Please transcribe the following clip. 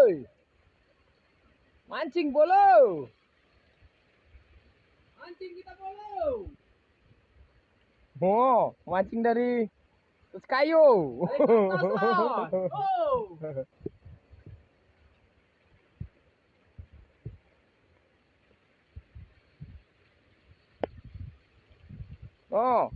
woi. Mancing bolo. Mancing kita bolo. Oh, mancing dari terus kayu. Oh. Oh.